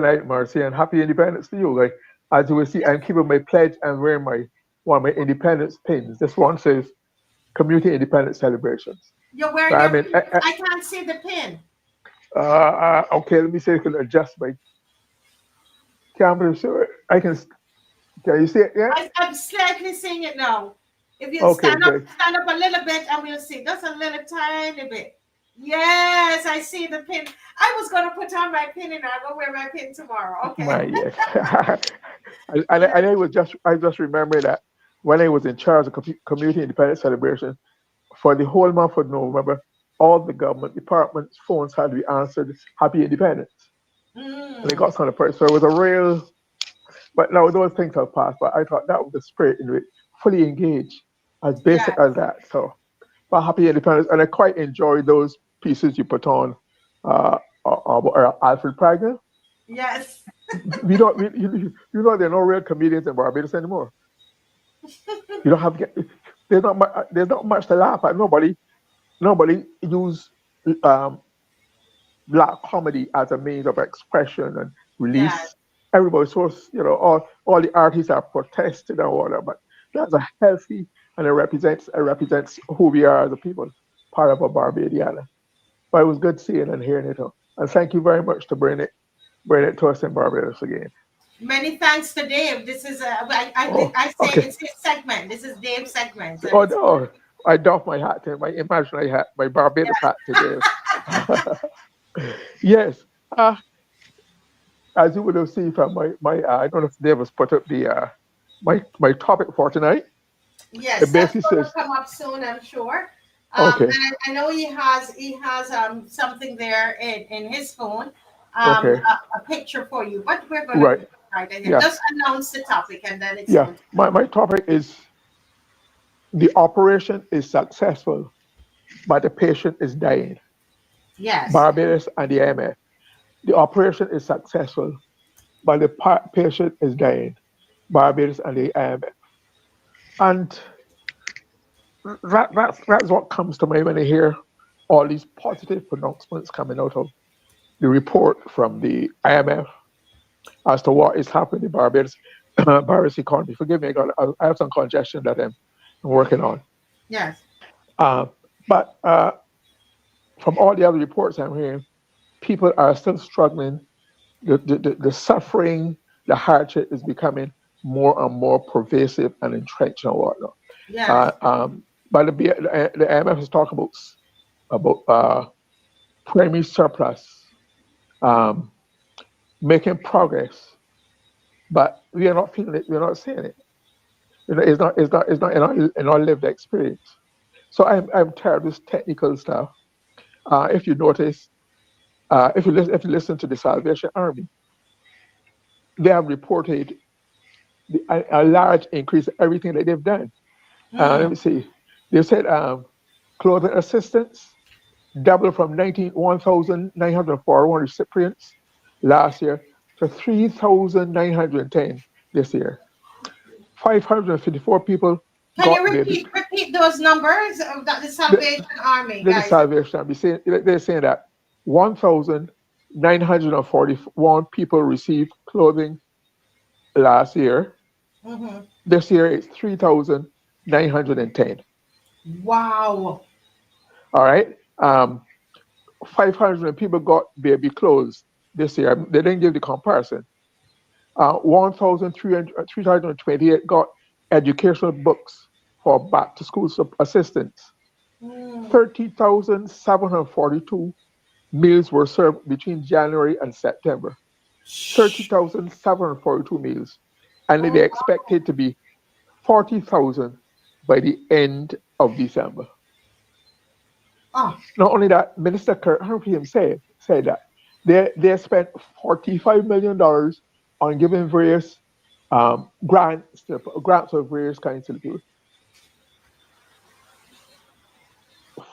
night, Marcy, and happy independence to you. Like, as you will see, I'm keeping my pledge and wearing my one of my independence pins. This one says Community Independence Celebrations. You're So wearing I your mean, pin. I can't see the pin. okay, let me see if I can adjust my camera so I can. Can you see it? Yeah. I'm slightly seeing it now. If you Okay, good. stand up a little bit, and we'll see. Just a little tiny bit. Yes, I see the pin. I was gonna put on my pin and I'm gonna wear my pin tomorrow. Okay. My yes. Yeah. And I just remember that when I was in charge of community independence celebration for the whole month of November, all the government departments' phones had to be answered Happy Independence. And they Mm, got some of the person. So it was a real but now those things have passed, but I thought that was the spirit in it, fully engaged, as basic yes. as that. So but Happy Independence and I quite enjoyed those pieces you put on Alfred Pragner. Yes. You know there are no real comedians in Barbados anymore. You don't have there's not much to laugh at. Nobody use um, black comedy as a means of expression and Yes. release. Everybody so all the artists are protesting and all that, but that's a healthy and it represents who we are as a people, part of a Barbadiana. But it was good seeing and hearing it all. And thank you very much to bring it to us in Barbados again. Many thanks to Dave. This is Oh, I say okay. it's his segment. This is Dave's segment, and Oh it's no, I doff my hat to my imaginary hat, my Barbados hat today. Yes. Uh, as you would have seen from my I don't know if Dave has put up the my topic for tonight. yes, It that's basically going to says, come up soon, I'm sure. okay, And I know he has something there in his phone, okay, a picture for you. But we're going to right, go right ahead. yeah, Just announce the topic, and then it's yeah. going to come up. My topic is the operation is successful, but the patient is dying. Yes. Barbados and the IMF. The operation is successful, but the patient is dying. Barbados and the IMF. And that's what comes to mind when I hear all these positive pronouncements coming out of the report from the IMF as to what is happening in Barbados, Barbados economy. Forgive me, I have some congestion that I'm working on. Yes. Uh, but from all the other reports I'm hearing, people are still struggling. The suffering, the hardship is becoming more and more pervasive and entrenched and whatnot. Yes. Uh, um, but the IMF is talking about primary surplus, um, making progress, but we are not feeling it. We're not seeing it. It's not in our lived experience. So I'm tired of this technical stuff. If you notice, if you listen to the Salvation Army, they have reported a large increase in everything that they've done. Let Mm, me see. They said clothing assistance doubled from 1,941 recipients last year to 3,910 this year. 554 people can you got baby. repeat those numbers of the The, Salvation Army, the guys? Salvation Army they're saying that 1,941 people received clothing last year. Hmm. This year it's 3,910. Wow. All right. 500 people got baby clothes this year. They didn't give the comparison. 1,328 got educational books for back to school assistance. Mm. 30,742 meals were served between January and September. Shh. 30,742 meals. And Oh, they expected to be 40,000 by the end of December. oh, Not only that, Minister Kurt Humphrey said that they spent $45 million on giving various grants of various kinds to the people.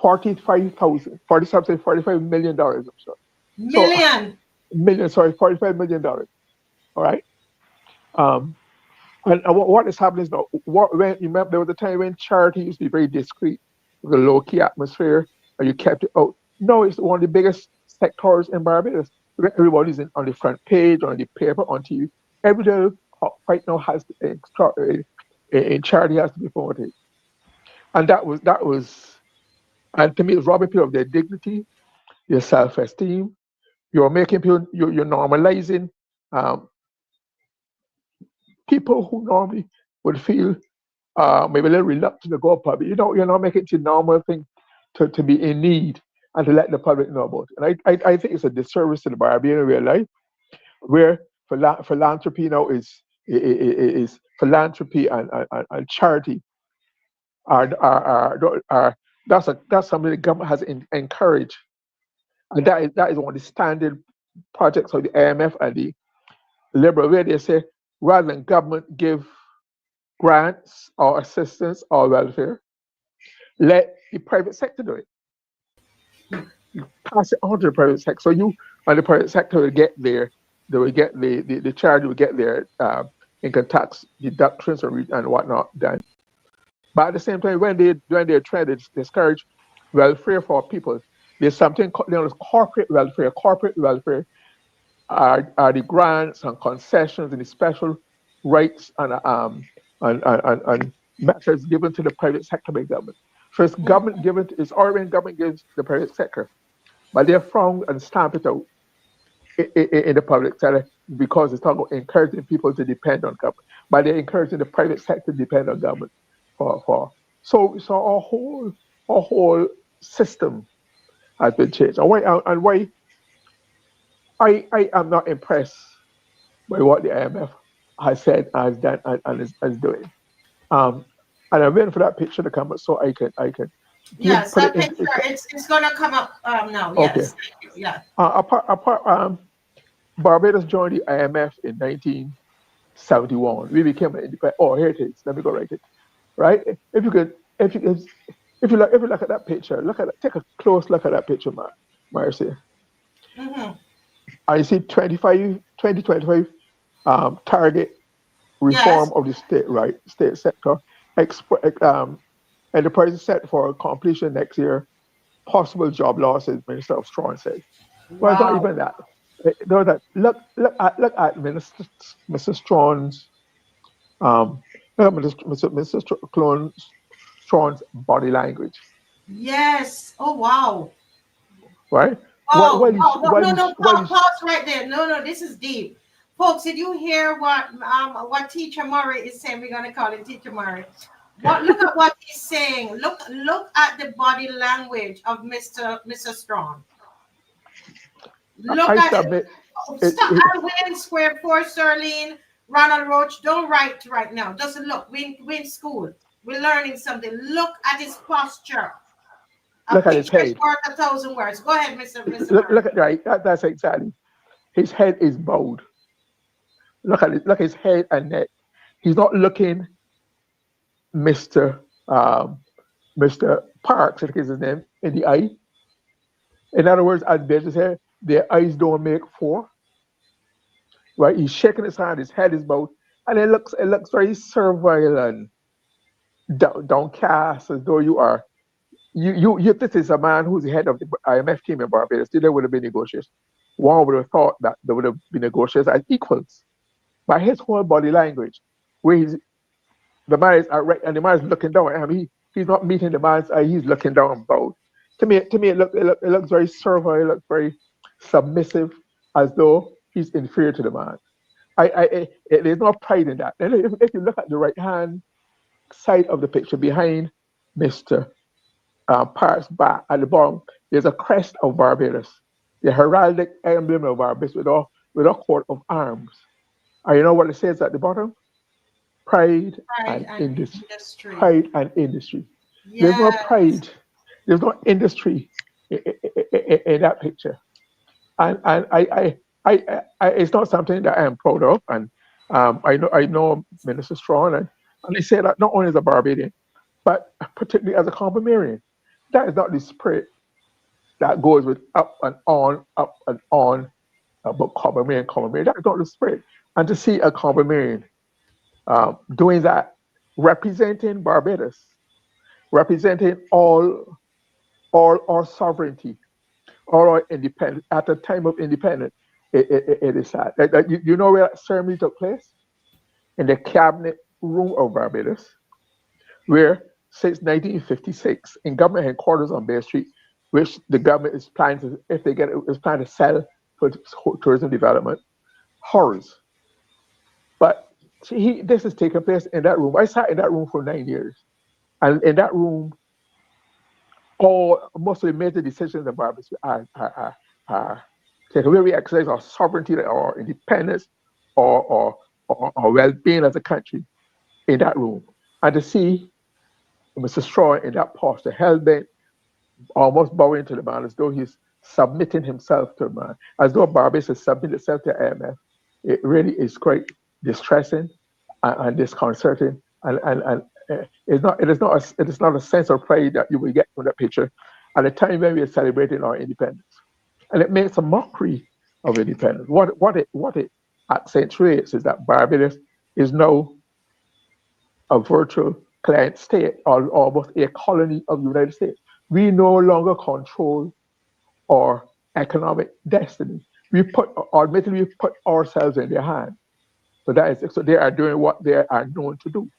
45 million dollars. I'm sorry. So million. million, sorry, $45 million. All right. Um, and what is happening is now, when you remember there was a time when charity used to be very discreet with a low key atmosphere, and you kept it out. No, it's one of the biggest sectors in Barbados. Everybody's on the front page, on the paper, on TV. Every day right now has in charity has to be promoted, and that was, and to me, it's robbing people of their dignity, their self-esteem. You're making people, you're normalizing um, people who normally would feel maybe a little reluctant to go public. You're not making it a normal thing to be in need and to let the public know about it. And I think it's a disservice to the Barbadian real life, where philanthropy now is philanthropy and charity are that's something the government has encouraged, and that is one of the standard projects of the IMF and the Liberal, where they say rather than government give grants or assistance or welfare, let the private sector do it. You pass it on to the private sector. So you and the private sector will get there. They will get the charity will get their income tax deductions and whatnot done. But at the same time, when they're trying to discourage welfare for people, there's something known as corporate welfare. Corporate welfare are the grants and concessions and the special rights and methods given to the private sector by government. So it's already when government gives the private sector, but they're frowned and stamp it out in the public sector because it's not encouraging people to depend on government, but they're encouraging the private sector to depend on government for. So our whole system has been changed. And why I am not impressed by what the IMF has said, has done, and is doing. Um, and I'm waiting for that picture to come up so I can Yes, put that it picture, into. it's gonna come up now. Okay. Yes, thank you. Yeah. Apart Barbados joined the IMF in 1971. We became an independent. Oh, here it is. Let me go write it. Right. If you could, if you look at that picture, take a close look at that picture, Marcy. Mm-hmm. I see 2025 target reform Yes. of the state sector, enterprise set for completion next year, possible job losses, Minister of Strawn said. Well, it's not Wow. even that. No, that look at Mr. Strawn's um look at Mr. Strawn's body language, Yes. Oh wow. right? While Oh while he's wow. while No, no, he's no. while Pause, he's pause right there. No, no. This is deep, folks. Did you hear what Teacher Murray is saying? We're gonna call him Teacher Murray. What? Look at what he's saying. Look at the body language of Mr. Strong. Look I at it. submit Oh, it, stop. it I win square for Sterling, Ronald Roach. Don't write right now. Just look. We in school. We're learning something. Look at his posture. A look at his picture is head. worth a thousand words. Go ahead, Mr. Look Murray. at right. That's exactly. His head is bowed. Look at his head and neck. He's not looking Mr. Um, Mr. Parks, I think is his name, in the eye. In other words, as Bezos said, their eyes don't make four. Right? He's shaking his hand, his head is bowed, and it looks very servile and downcast, as though you are. You this is a man who's the head of the IMF team in Barbados. There would have been negotiations. One would have thought that there would have been negotiations as equals. By his whole body language, where the man is right, and the man is looking down. I mean, he's not meeting the man's eye. He's looking down and bowed. To me, it looks very servile. It looks very submissive, as though he's inferior to the man. There's no pride in that. And if you look at the right hand side of the picture behind Mister Park's back at the bottom, there's a crest of Barbados, the heraldic emblem of Barbados with a coat of arms. And you know what it says at the bottom? Pride Pride and and industry. industry. Pride and industry. There's no Yes. pride. There's no industry in that picture. And it's not something that I am proud of. And I know Minister Strawn, and they say that not only as a Barbadian, but particularly as a Congomerian. That is not the spirit that goes with up and on about Congomerian. That is not the spirit. And to see a Congomerian doing that, representing Barbados, representing all our sovereignty, all our independence at the time of independence. it is sad. You know where that ceremony took place? In the cabinet room of Barbados, where since 1956, in government headquarters on Bay Street, which the government is planning to, if they get it, is planning to sell for tourism development, horrors. But this is taking place in that room. I sat in that room for 9 years, and in that room, all most of the major decisions in Barbados are taken. Where we exercise our sovereignty or independence or well-being as a country in that room, and to see Mr. Straw in that posture, hell bent, almost bowing to the man as though he's submitting himself to the man, as though Barbados has submitted itself to IMF. It really is quite distressing and disconcerting, and it is not a sense of pride that you will get from that picture at a time when we are celebrating our independence, and it makes a mockery of independence. What it accentuates is that Barbados is now a virtual client state or almost a colony of the United States. We no longer control our economic destiny. Admittedly, we put ourselves in their hands. So they are doing what they are known to do.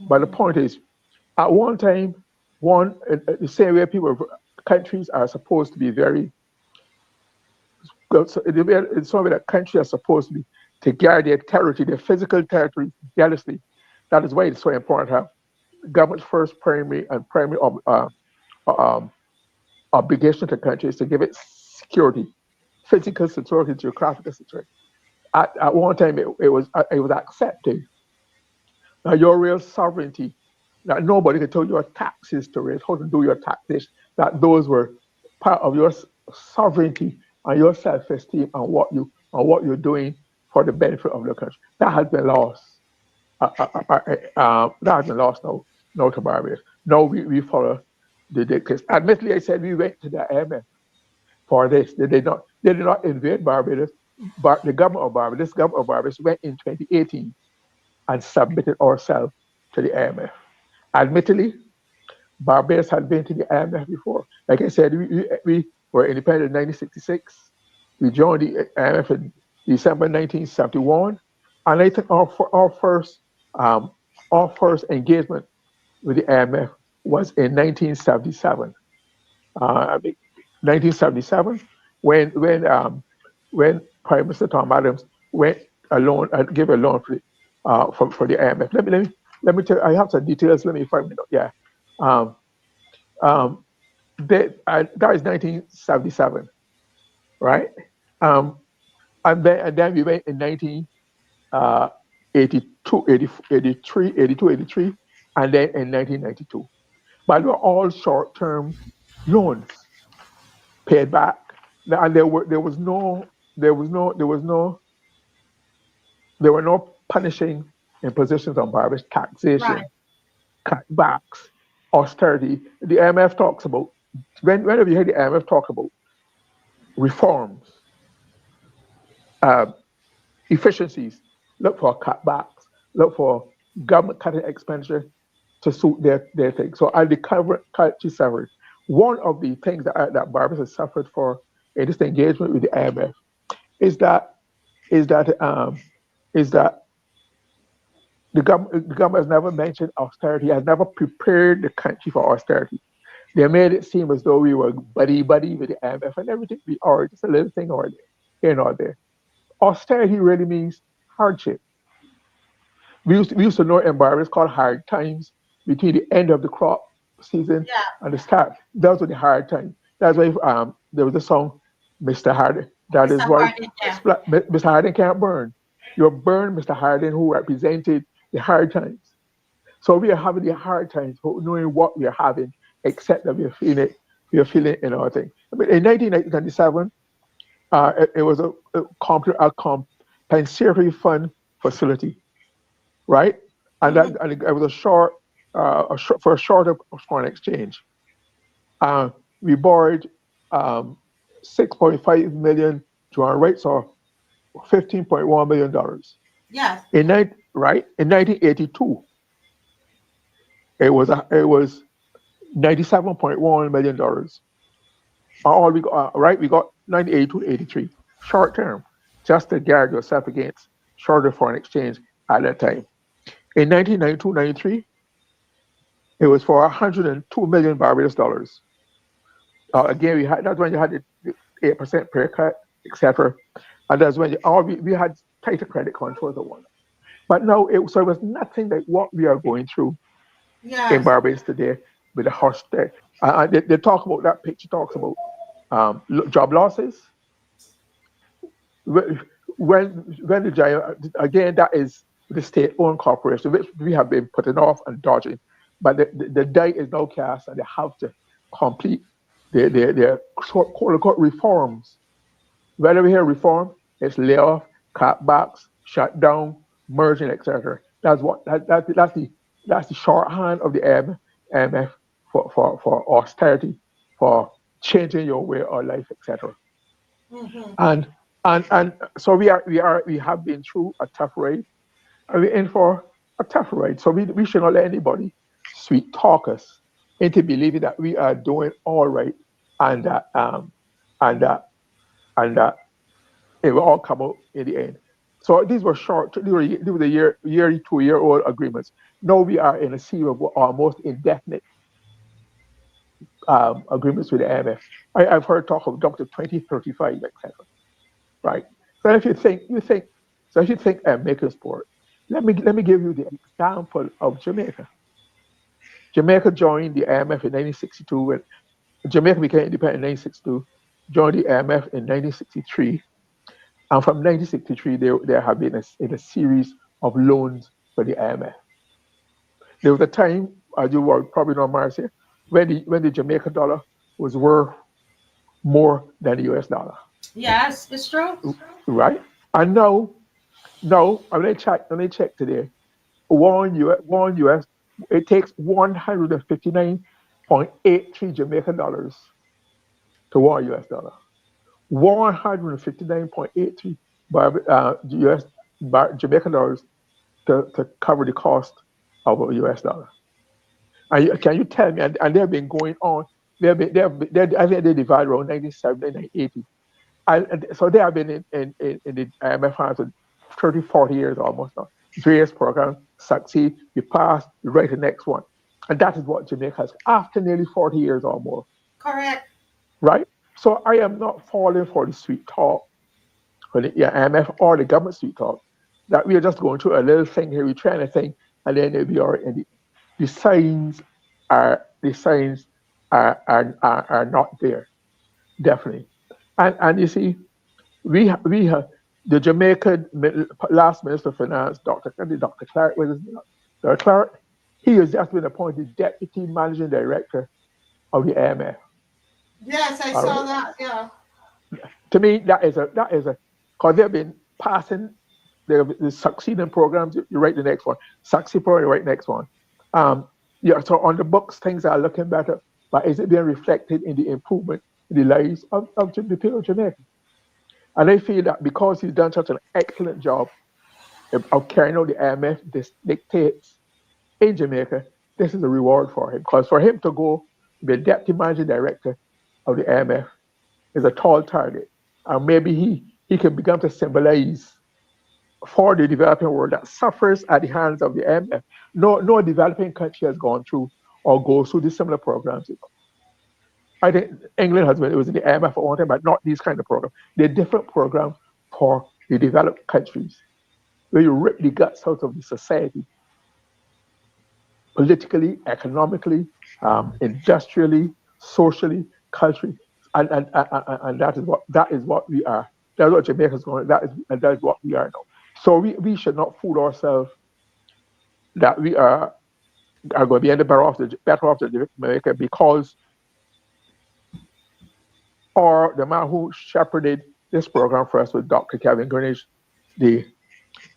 But the point is, at one time, the same way countries are supposed to be very, so in some way that countries are supposed to be to guard their territory, their physical territory jealously. That is why it's so important to have government's first primary um, obligation to countries to give it security, physical security, geographical security. At one time, it was accepted that your real sovereignty, that nobody could tell your taxes to raise, how to do your taxes, that those were part of your sovereignty and your self-esteem and what you're doing for the benefit of the country. That has been lost. That has been lost now to Barbados. Now we follow the dictates. Admittedly, I said we went to the IMF for this. They did not invade Barbados, but the government of Barbados went in 2018 and submitted ourselves to the IMF. Admittedly, Barbados had been to the IMF before. Like I said, we were independent in 1966. We joined the IMF in December 1971, and I think our first engagement with the IMF was in 1977. I think 1977, when Prime Minister Tom Adams went alone and gave a loan for the IMF. Let me tell you, I have some details. Let me find it. Yeah, um, um, that is 1977, right? Um, and then we went in 1982, 83, 82, 83, and then in 1992. But they were all short-term loans paid back, and there were no punishing impositions on Barbados, Right. taxation, cutbacks, austerity. The IMF talks about whenever you hear the IMF talk about reforms, uh, efficiencies, look for cutbacks, look for government cutting expenditure to suit their thing. So at the current country suffered. One of the things that Barbados has suffered for in this engagement with the IMF is that is that um, is that the government has never mentioned austerity, has never prepared the country for austerity. They made it seem as though we were buddy buddy with the IMF and everything. We are just a little thing or there, here and or there. Austerity really means hardship. We used to know in Barbados called hard times between the end of the crop season Yeah. and the start. Those were the hard times. That's why there was a song, Mr. Harding. That Mr. is why Harding, yeah. Mr. Harding can't burn. You're burned, Mr. Harding, who represented the hard times. So we are having the hard times, knowing what we are having, except that we are feeling in our thing. I mean, in 1997, it was a compensatory fund facility, right? And Mhm. it was for a short of foreign exchange. We borrowed um, 6.5 million Joan rights or $15.1 million. Yes. Right in 1982, it was $97.1 million. All we got right, we got 1982 to 83 short term. just to guard yourself against shorter foreign exchange at that time. In 1992-93, it was for 102 million Barbados dollars. Again, that's when you had the 8% pay cut, etc. And that's when we had tighter credit controls and whatnot. But no, so it was nothing like what we are going through in Yes. Barbados today with the hush there. They talk about that picture talks about job losses. When when the giant again that is the state-owned corporation which we have been putting off and dodging, but the die is now cast and they have to complete their quote unquote reforms. Whether we hear reform, it's layoff, cutbacks, shut down, merging, etc. That's the shorthand of the MF for austerity, for changing your way of life, etc. Mm-hmm. And so we have been through a tough ride, and we're in for a tough ride. So we should not let anybody sweet talk us into believing that we are doing all right and that and that and that it will all come out in the end. So these were short, these were the year 2 year old agreements. Now we are in a series of almost indefinite agreements with the IMF. Have heard talk of up to 2035, etc. Right? So if you think American sport, let me give you the example of Jamaica. Jamaica joined the IMF in 1962 when Jamaica became independent in 1962, joined the IMF in 1963, and from 1963 there have been a series of loans for the IMF. There was a time, as you will probably know, Marcia, when the Jamaican dollar was worth more than the US dollar, Yes, it's true. right? And now, let me check today. One US, it takes 159.83 Jamaican dollars to $1. 159.83 US Jamaican dollars to cover the cost of a US dollar. And can you tell me? And they've been going on. I think they divided around 1970, 1980. And so they have been in the IMF hands for 30, 40 years almost now. Various programs succeed, we pass, we write the next one. And that is what Jamaica has after nearly 40 years or more, Correct. right? So I am not falling for the sweet talk for the IMF or the government sweet talk that we are just going through a little thing here, we're trying to think, and then it'll be all right. And the signs the signs are not there, definitely. And you see, we have the Jamaican last Minister of Finance, Dr. Clark, was his name? Dr. Clark. He has just been appointed Deputy Managing Director of the IMF. Yes, I All saw right. that. Yeah. To me, that is a because they've been passing the succeeding programs. You write the next one, succeed program, you write next one. Um, yeah. So on the books, things are looking better, but is it being reflected in the improvement in the lives of the people of Jamaica? And I feel that because he's done such an excellent job of carrying out the IMF dictates in Jamaica, this is a reward for him. Because for him to go be deputy managing director of the IMF is a tall target. And maybe he can begin to symbolize for the developing world that suffers at the hands of the IMF. No developing country has gone through or goes through these similar programs. I think England has been, it was in the IMF for one time, but not these kind of programs. They're different programs for the developed countries where you rip the guts out of the society, politically, economically, industrially, socially, culturally, and that is what we are. That's what Jamaica's going. That is what we are now. So we should not fool ourselves that we are going to be any better off than Jamaica because or the man who shepherded this program for us was Dr. Kevin Greenwich, the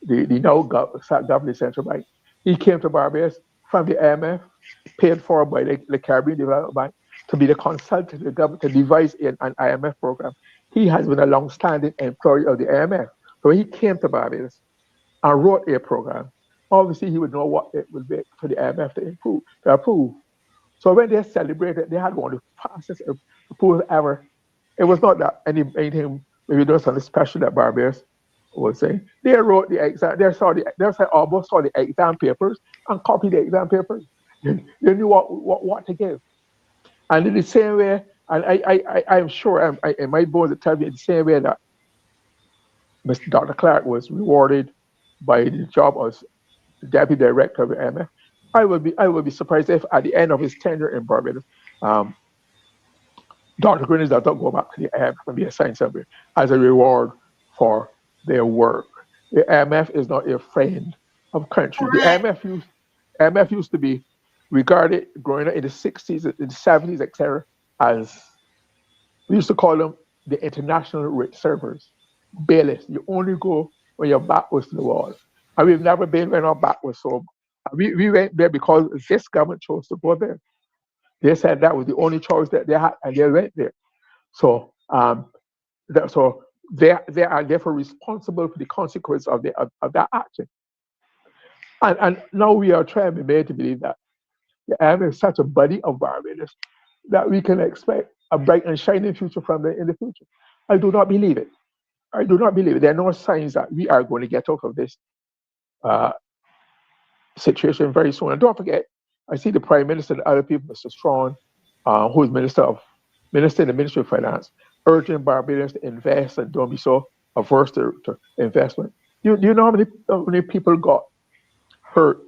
the now government central bank. He came to Barbados from the IMF, paid for by the Caribbean Development Bank, to be the consultant to the government to devise an IMF program. He has been a long-standing employee of the IMF. So he came to Barbados and wrote a program. Obviously, he would know what it would be for the IMF to approve. So when they celebrated, they had one of the fastest approvals ever. It was not that anything maybe doing something special at Barbados. was saying. They wrote the exam. They almost saw the exam papers and copied the exam papers. They knew what to give. And in the same way, and I'm sure in my bones it tells me in the same way that Mr. Dr. Clark was rewarded by the job as deputy director of the MF. I would be surprised if at the end of his tenure in Barbados, um, Dr. Greenidge does not go back to the IMF and be assigned somewhere as a reward for their work. The IMF is not a friend of country. The Correct. IMF used to be regarded growing up in the 60s, in the 70s, etc., as we used to call them the international rate servers, bailiffs. You only go when your back was to the wall. And we've never been when our back was so. We went there because this government chose to go there. They said that was the only choice that they had, and they went there. So, so they are therefore responsible for the consequence of that action. And now we are trying to be made to believe that the IMF is such a buddy of Barbados that we can expect a bright and shining future from them in the future. I do not believe it. I do not believe it. There are no signs that we are going to get out of this uh, situation very soon. And don't forget, I see the Prime Minister and other people, Mr. Strawn, who is Minister in the Ministry of Finance, urging Barbadians to invest and don't be so averse to investment. Do you know how many people got hurt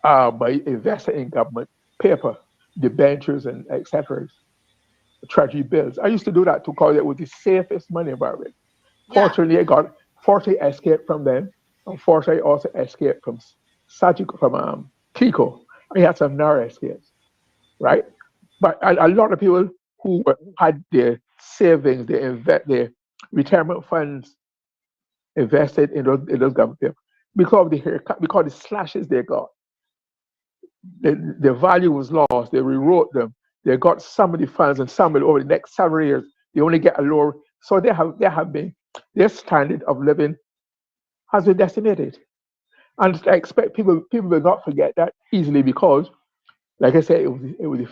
by investing in government paper, debentures, and etc. Treasury bills? I used to do that to call it was the safest money in Barbados. Yeah. Fortunately, I escaped from them. Unfortunately, I also escaped from Kiko. I had some narrow escapes, right? But a lot of people who had their savings, their retirement funds invested in those government papers, because of the haircut, because of the slashes they got, the value was lost. They rewrote them. They got some of the funds, and some of it over the next several years, they only get a lower. So their standard of living has been decimated. And I expect people will not forget that easily because, like I said, it was the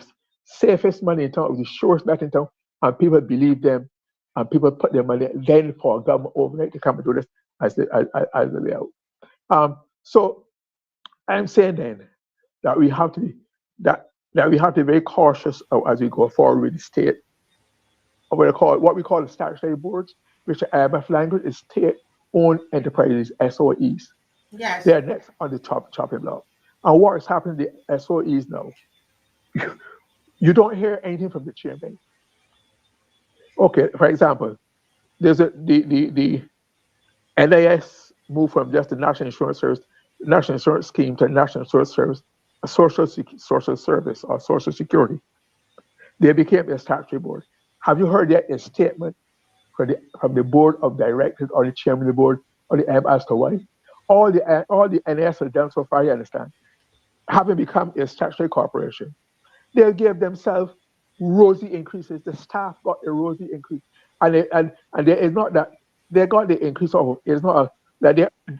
safest money in town, it was the surest bet in town, and people believed them, and people put their money then for government overnight to come and do this as the way out. So I'm saying then that we have to be that we have to be very cautious as we go forward with the state. What we call the statutory boards, which the IMF language is state-owned enterprises, SOEs. Yes. They are next on the chopping block. And what is happening to the SOEs now? You don't hear anything from the chairman. Okay, for example, there's the NIS moved from just the National Insurance Scheme to National Insurance Service, a social service or social security. They became a statutory board. Have you heard yet a statement from the board of directors or the chairman of the board or the M as to why? All the NIS have done so far, you understand, having become a statutory corporation, they gave themselves rosy increases. The staff got a rosy increase, and there is not that they got the increase of. It's not that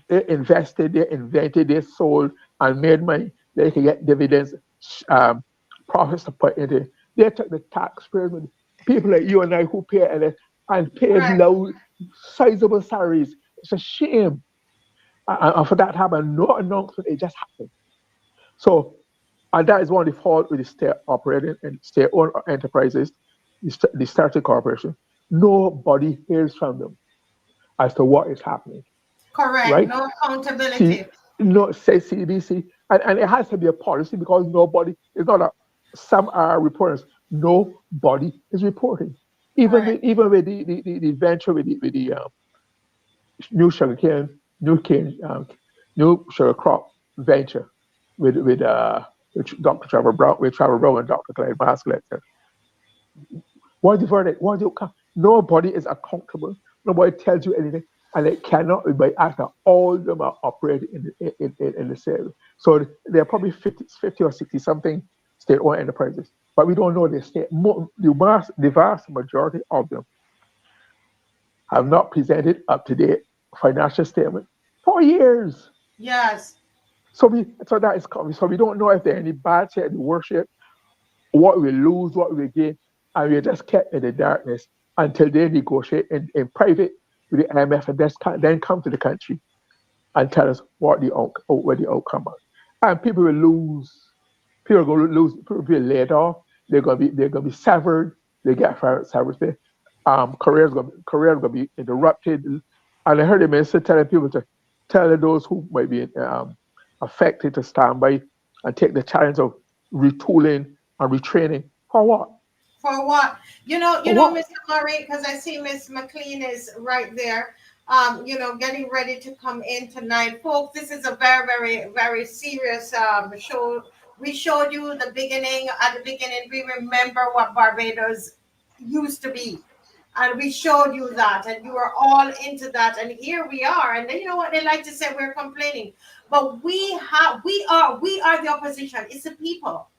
they invested, they invented, they sold and made money. They can get dividends, profits to put into it. They took the taxpayers, people like you and I who pay and paid Right. low, sizable salaries. It's a shame. And for that to happen, no announcement, it just happened. So, and that is one of the fault with the state operating and state-owned enterprises, the statutory corporation. Nobody hears from them as to what is happening, Correct. right? No See, accountability. no, say CDC, and it has to be a policy because nobody, it's not a, some are reporters, nobody is reporting. Even Correct. with the venture with the new sugar cane, new sugar crop venture with Dr. Trevor Brown and Dr. Glyne Maskell. What is the verdict? What is the outcome? Nobody is accountable. Nobody tells you anything, and it cannot be by actor. All of them are operating in the same. So there are probably 50 or 60 something state-owned enterprises, but we don't know the state. The vast majority of them have not presented up-to-date financial statement for years. Yes. So that is coming. So we don't know if there are any bad shit, the worship, what we lose, what we gain, and we're just kept in the darkness until they negotiate in private. with the IMF and then come to the country and tell us what the outcome is. And people will lose. People are going to lose. People will be laid off. They're going to be severed. They get severed. Careers going to be interrupted. And I heard the minister telling people to tell those who might be affected to stand by and take the challenge of retooling and retraining for what? For what? For what? Mr. Murray, because I see Miss McLean is right there. Getting ready to come in tonight, folks. This is a very, very, very serious show. We showed you the beginning. At the beginning, we remember what Barbados used to be, and we showed you that, and you were all into that. And here we are. And then you know what they like to say? We're complaining, but we are the opposition. It's the people.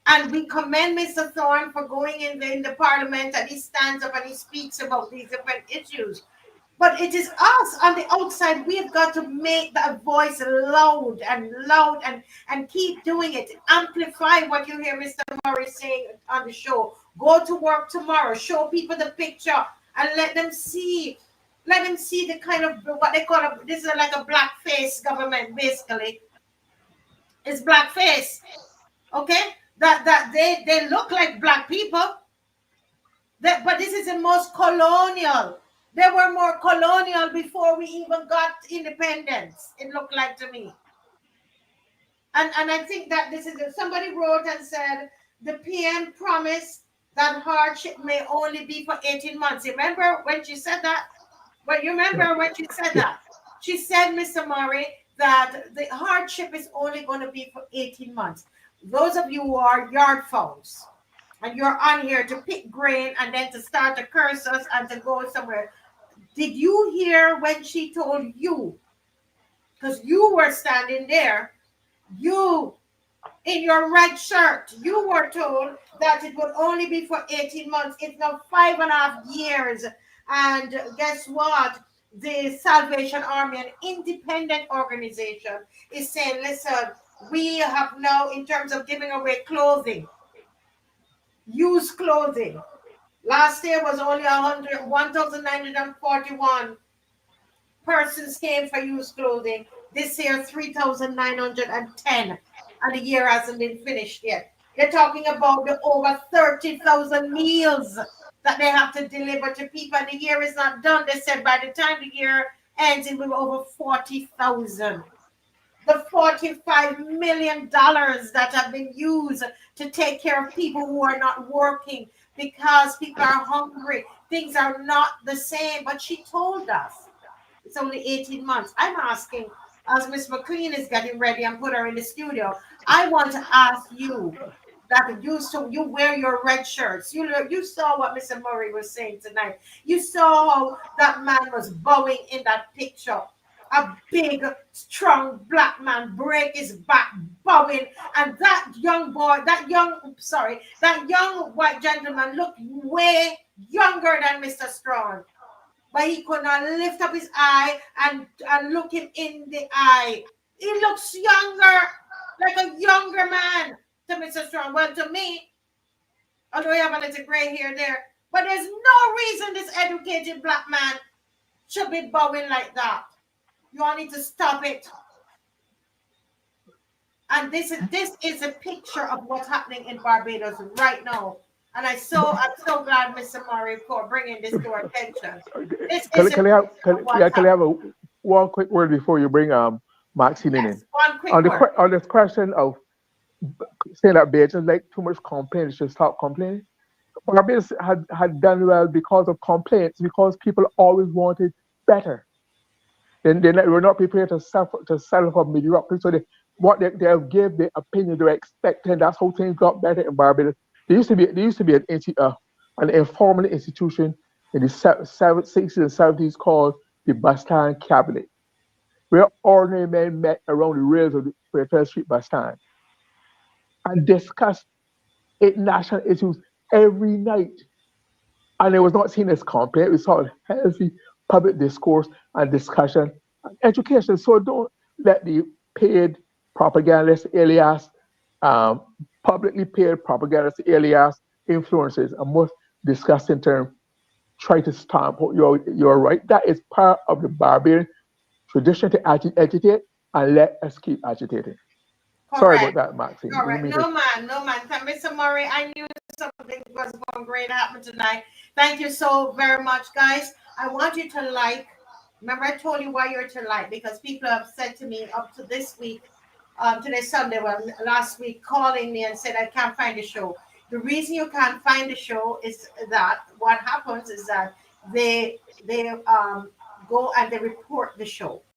And we commend Mr. Thorne for going in the parliament, and he stands up and he speaks about these different issues. But it is us on the outside. We've got to make that voice loud and keep doing it. Amplify what you hear Mr. Murray saying on the show. Go to work tomorrow. Show people the picture and let them see. Let them see the kind of what they call this is like a blackface government, basically. It's blackface. Okay? That they look like black people. But this is the most colonial. They were more colonial before we even got independence, it looked like to me. And I think that this is somebody wrote and said the PM promised that hardship may only be for 18 months. Remember when she said that? Well, you remember when she said that? She said, Mr. Murray, that the hardship is only going to be for 18 months. Those of you who are yard folks, and you're on here to pick grain and then to start to curse us and to go somewhere. Did you hear when she told you? Because you were standing there, you in your red shirt, you were told that it would only be for 18 months. It's now 5.5 years. And guess what? The Salvation Army, an independent organization, is saying, listen, we have now, in terms of giving away clothing, used clothing. Last year was only 1,941 persons came for used clothing. This year, 3,910, and the year hasn't been finished yet. They're talking about the over 30,000 meals that they have to deliver to people, and the year is not done. They said by the time the year ends, it will be over 40,000. The $45 million that have been used to take care of people who are not working because people are hungry. Things are not the same. But she told us it's only 18 months. I'm asking, as Miss McLean is getting ready and put her in the studio, I want to ask you that you wear your red shirts. You saw what Mr. Murray was saying tonight. You saw how that man was bowing in that picture. A big, strong black man break his back, bowing, and that young white gentleman looked way younger than Mr. Strong. But he could not lift up his eye and look him in the eye. He looks younger, like a younger man to Mr. Strong. Well, to me, although he have a little gray hair there, but there's no reason this educated black man should be bowing like that. You all need to stop it. And this is a picture of what's happening in Barbados right now. And I'm so glad, Mr. Murray, for bringing this to our attention. Can I have one quick word before you bring Maxine in? One quick word. On this question of saying that Beijing like too much complaint, should stop complaining. Barbados had done well because of complaints, because people always wanted better. Then they were not prepared to settle for mediocrity. So they have gave the opinion they were expecting. That's how things got better in Barbados. There used to be an informal institution in the 60s and 70s called the Bastille Cabinet, where ordinary men met around the rails of the Fairfield Street Bastille and discussed national issues every night. And it was not seen as complaint. We saw healthy public discourse and discussion and education. So don't let the paid propagandist alias, publicly paid propagandist alias influences a most disgusting term try to stamp out. You're right. That is part of the Barbarian tradition to agitate and let us keep agitating. Sorry about Correct. that, Maxine. Didn't Correct. mean to. No man, no man. Mr. Murray, I knew something was going great to happen tonight. Thank you so very much, guys. I want you to like. Remember, I told you why you're to like, because people have said to me up to this week, today Sunday, well, last week, calling me and said I can't find the show. The reason you can't find the show is that what happens is that they go and they report the show.